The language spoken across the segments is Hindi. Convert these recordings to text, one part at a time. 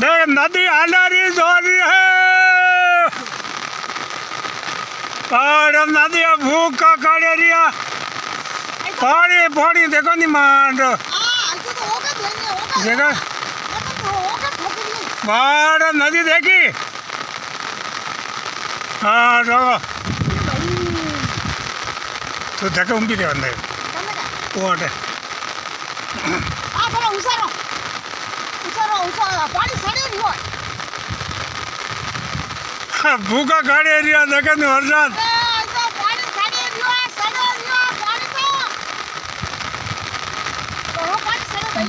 देख नदी हालारी जोरी है और नदी भूख का काढ़े रिया पानी पानी देखो नी मांड देखो बाहर नदी देखी हाँ देखो तो देखो उम्पी दे अंदर वो आटे भूखा काढ़े रिया देखे नी वरसाद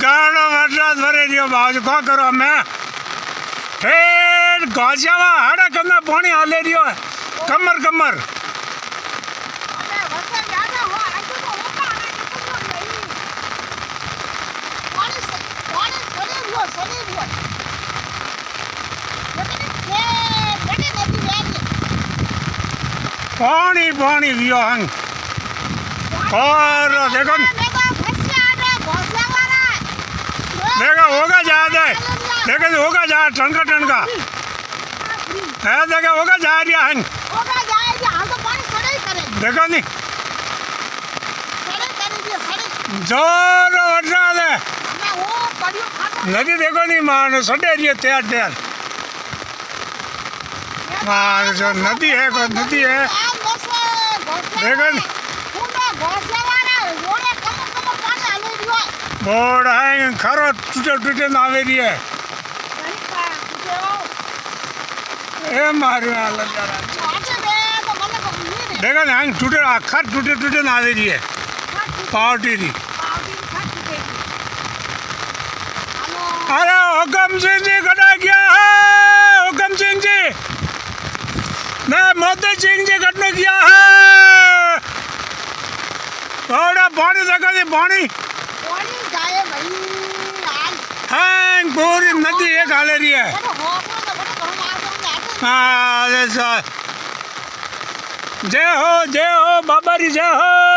गाना वरसाद भरे रियो बाजू क्या करो मैं फिर घासियावा हाड़ा करना पानी हाले रियो कमर कमर पानी पानी रियो हंग और देखो देखो होगा ज्यादा देखो होगा जा टनका टनका है देखो होगा जा रहा है देखो नहीं जोर वरसाद है नदी देखो नहीं मान सड़े रही है तैयार तैयार हाँ जो नदी है कोई नदी है देखो नहीं बोर्ड है खरो टूटे टूटे ना आवे रही है ए मारे लग जा रहा देखो ना टूटे आखर टूटे टूटे ना आवे रही है पार्टी री अरे हुक्म सिंह जी खड़ा किया है हुक्म सिंह जी मैं मोदी सिंह जी खड़ा किया है थोड़ा पानी देखो जी पानी हाँ पूरी नदी एक हाले रही है हाँ जय हो बाबा री जय हो।